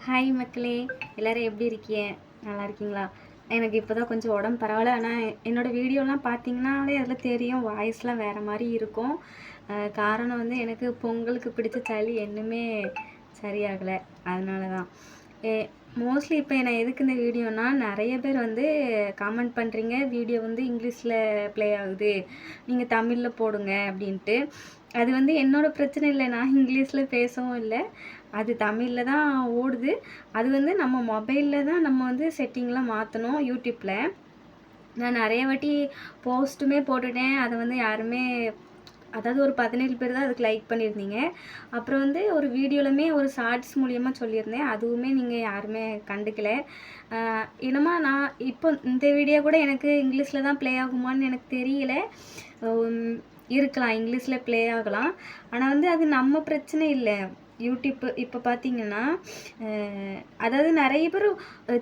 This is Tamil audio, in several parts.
ஹாய் மக்களே, எல்லோரும் எப்படி இருக்கீங்க? நல்லா இருக்கீங்களா? எனக்கு இப்போ தான் கொஞ்சம் உடம்பு பரவாயில்ல. ஆனால் என்னோடய வீடியோலாம் பார்த்தீங்கன்னாலே அதில் தெரியும், வாய்ஸ்லாம் வேறு மாதிரி இருக்கும். காரணம் வந்து எனக்கு பொங்கலுக்கு பிடிச்ச சளி இன்னுமே சரியாகலை. அதனால தான் மோஸ்ட்லி இப்போ நான் எதுக்கு இந்த வீடியோனா, நிறைய பேர் வந்து கமெண்ட் பண்ணுறீங்க, வீடியோ வந்து இங்கிலீஷில் ப்ளே ஆகுது, நீங்கள் தமிழில் போடுங்க அப்படின்ட்டு. அது வந்து என்னோடய பிரச்சனை இல்லை, நான் இங்கிலீஷில் பேசவும் இல்லை, அது தமிழில் தான் ஓடுது. அது வந்து நம்ம மொபைலில் தான் நம்ம வந்து செட்டிங்லாம் மாற்றணும். யூடியூப்பில் நான் நிறைய வாட்டி போஸ்ட்டுமே போட்டுட்டேன். அதை வந்து யாருமே, அதாவது ஒரு 17 பேர் தான் அதுக்கு லைக் பண்ணியிருந்தீங்க. அப்புறம் வந்து ஒரு வீடியோலுமே ஒரு ஷார்ட்ஸ் மூலியமாக சொல்லியிருந்தேன், அதுவுமே நீங்கள் யாருமே கண்டுக்கல. என்னமா நான் இப்போ இந்த வீடியோ கூட எனக்கு இங்கிலீஷில் தான் ப்ளே ஆகுமான்னு எனக்கு தெரியல. இருக்கலாம், இங்கிலீஷில் ப்ளே ஆகலாம். ஆனால் வந்து அது நம்ம பிரச்சனை இல்லை. யூடியூப்பு இப்போ பார்த்தீங்கன்னா, அதாவது நிறைய பேர்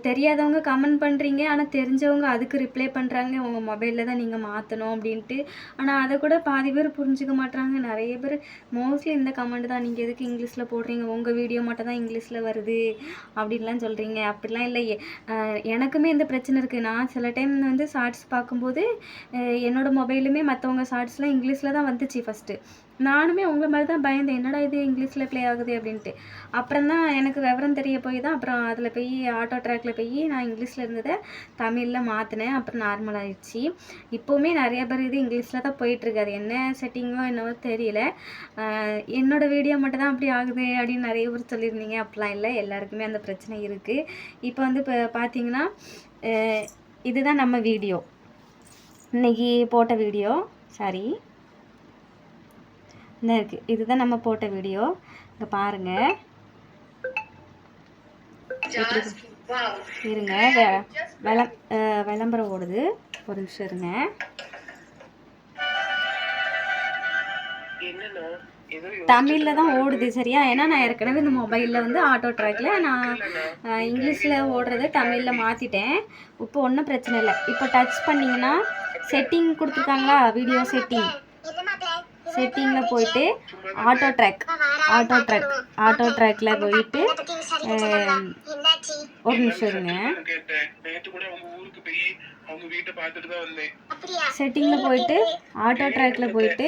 தெரியாதவங்க கமெண்ட் பண்ணுறீங்க, ஆனால் தெரிஞ்சவங்க அதுக்கு ரிப்ளை பண்ணுறாங்க, உங்கள் மொபைலில் தான் நீங்கள் மாற்றணும் அப்படின்ட்டு. ஆனால் அதை கூட பாதி பேர் புரிஞ்சுக்க மாட்றாங்க. நிறைய பேர் மோஸ்ட்லி இந்த கமெண்ட் தான், நீங்கள் எதுக்கு இங்கிலீஷில் போடுறீங்க, உங்கள் வீடியோ மட்டும் தான் இங்கிலீஷில் வருது அப்படின்லாம் சொல்கிறீங்க. அப்படிலாம் இல்லையே, எனக்குமே இந்த பிரச்சனை இருக்குது. நான் சில டைம் வந்து ஷார்ட்ஸ் பார்க்கும்போது என்னோடய மொபைலுமே மற்றவங்க ஷார்ட்ஸ்லாம் இங்கிலீஷில் தான் வந்துச்சு ஃபஸ்ட்டு. நானுமே உங்களை மாதிரி தான் பயந்தேன், என்னடா இது இங்கிலீஷில் ப்ளே ஆகுது அப்படின்ட்டு. அப்புறம் தான் எனக்கு விவரம் தெரிய போய் தான் அப்புறம் அதில் போய் ஆட்டோ ட்ராக்கில் போய் நான் இங்கிலீஷில் இருந்ததை தமிழில் மாற்றினேன். அப்புறம் நார்மல் ஆகிடுச்சு. இப்போவுமே நிறைய பேர் இது இங்கிலீஷில் தான் போயிட்டுருக்கு. அது என்ன செட்டிங்கோ என்னவோ தெரியல. என்னோடய வீடியோ மட்டும் தான் அப்படி ஆகுது அப்படின்னு நிறைய பேர் சொல்லியிருந்தீங்க. அப்படிலாம் இல்லை, எல்லாருக்குமே அந்த பிரச்சனை இருக்குது. இப்போ வந்து இப்போ பார்த்தீங்கன்னா, இதுதான் நம்ம வீடியோ, இன்றைக்கி போட்ட வீடியோ. சாரி, இந்த இருக்குது, இதுதான் நம்ம போட்ட வீடியோ. இங்கே பாருங்கள், இருங்க, விளம்பரம் ஓடுது, ஒரு நிமிஷம் இருங்க. தமிழில் தான் ஓடுது சரியா? ஏன்னா நான் ஏற்கனவே இந்த மொபைலில் வந்து ஆட்டோ ட்ராக்கில் நான் இங்கிலீஷில் ஓடுறத தமிழில் மாற்றிட்டேன். இப்போ ஒன்றும் பிரச்சனை இல்லை. இப்போ டச் பண்ணிங்கன்னா செட்டிங் கொடுத்துருக்காங்களா, வீடியோ செட்டிங்கில் போயிட்டு ஆட்டோ ட்ராக்கில் போயிட்டு ஒரு நிமிஷம் இருங்க, செட்டிங்கில் போயிட்டு ஆட்டோ ட்ராக்கில் போயிட்டு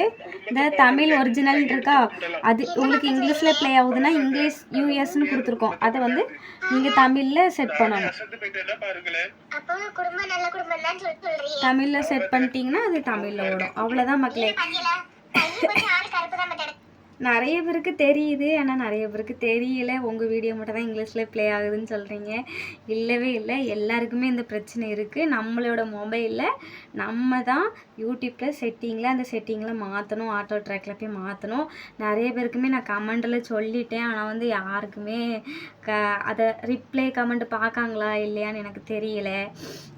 இந்த தமிழ் ஒரிஜினல் இருக்கா, அது உங்களுக்கு இங்கிலீஷில் ப்ளே ஆகுதுன்னா இங்கிலீஷ் யூஎஸ்ன்னு கொடுத்துருக்கோம், அதை வந்து நீங்கள் தமிழில் செட் பண்ணணும். தமிழில் செட் பண்ணிட்டீங்கன்னா அது தமிழில் ஓடும். அவ்வளோதான் மக்களே. நிறைய பேருக்கு தெரியுது, ஆனால் நிறைய பேருக்கு தெரியல. உங்கள் வீடியோ மட்டும் தான் இங்கிலீஷில் ப்ளே ஆகுதுன்னு சொல்கிறீங்க. இல்லவே இல்லை, எல்லாருக்குமே இந்த பிரச்சனை இருக்குது. நம்மளோட மொபைலில் நம்ம தான் யூடியூப்பில் செட்டிங்கில் அந்த செட்டிங்கில் மாற்றணும், ஆட்டோ ட்ராக்கில் போய் மாற்றணும். நிறைய பேருக்குமே நான் கமெண்டில் சொல்லிட்டேன், ஆனால் வந்து யாருக்குமே அதை ரிப்ளை கமெண்ட் பார்க்காங்களா இல்லையான்னு எனக்கு தெரியல.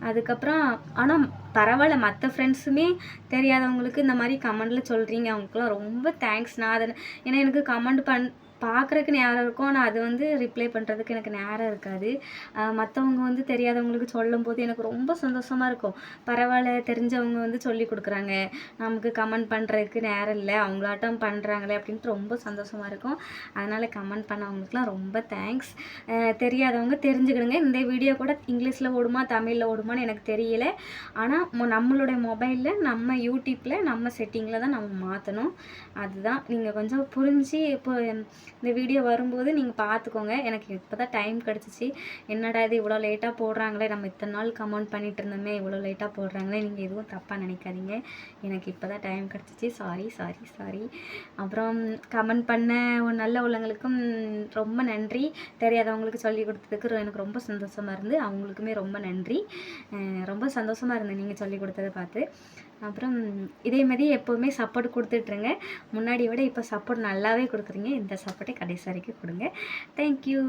அதுக்கப்புறம் ஆனால் பரவாயில்ல, மற்ற ஃப்ரெண்ட்ஸுமே தெரியாதவங்களுக்கு இந்த மாதிரி கமெண்டில் சொல்கிறீங்க, அவங்களுக்குலாம் ரொம்ப தேங்க்ஸ். நான் அதை, ஏன்னா எனக்கு கமெண்ட் பார்க்குறக்கு நேரம் இருக்கும், ஆனால் அது வந்து ரிப்ளை பண்ணுறதுக்கு எனக்கு நேரம் இருக்காது. மற்றவங்க வந்து தெரியாதவங்களுக்கு சொல்லும்போது எனக்கு ரொம்ப சந்தோஷமாக இருக்கும். பரவாயில்ல, தெரிஞ்சவங்க வந்து சொல்லி கொடுக்குறாங்க, நமக்கு கமெண்ட் பண்ணுறதுக்கு நேரம் இல்லை, அவங்களாட்டம் பண்ணுறாங்களே அப்படின்ட்டு ரொம்ப சந்தோஷமாக இருக்கும். அதனால் கமெண்ட் பண்ணவங்களுக்குலாம் ரொம்ப தேங்க்ஸ். தெரியாதவங்க தெரிஞ்சுக்கிடுங்க. இந்த வீடியோ கூட இங்கிலீஷில் ஓடுமா தமிழில் ஓடுமான்னு எனக்கு தெரியல, ஆனால் நம்மளுடைய மொபைலில் நம்ம யூடியூப்பில் நம்ம செட்டிங்கில் தான் நம்ம மாற்றணும். அதுதான் நீங்கள் கொஞ்சம் புரிஞ்சு இப்போ இந்த வீடியோ வரும்போது நீங்கள் பார்த்துக்கோங்க. எனக்கு இப்போ தான் டைம் கிடச்சிச்சு. என்னடா இது இவ்வளோ லேட்டாக போடுறாங்களே, நம்ம இத்தனை நாள் கமெண்ட் பண்ணிகிட்டு இருந்தோமே, இவ்வளோ லேட்டாக போடுறாங்களே, நீங்கள் எதுவும் தப்பாக நினைக்காதீங்க. எனக்கு இப்போ தான் டைம் கிடச்சிச்சு. சாரி. அப்புறம் கமெண்ட் பண்ண நல்ல உள்ளவங்களுக்கும் ரொம்ப நன்றி. தெரியாதவங்களுக்கு சொல்லி கொடுத்ததுக்கு எனக்கு ரொம்ப சந்தோஷமாக இருந்து, அவங்களுக்குமே ரொம்ப நன்றி. ரொம்ப சந்தோஷமாக இருந்தேன் நீங்கள் சொல்லி கொடுத்ததை பார்த்து. அப்புறம் இதே மாதிரி எப்போவுமே சப்போர்ட் கொடுத்துட்ருங்க. முன்னாடி விட இப்போ சப்போர்ட் நல்லாவே கொடுக்குறீங்க. இந்த சப்போர்ட்டை கடைசி வரைக்கும் கொடுங்க. தேங்க்யூ.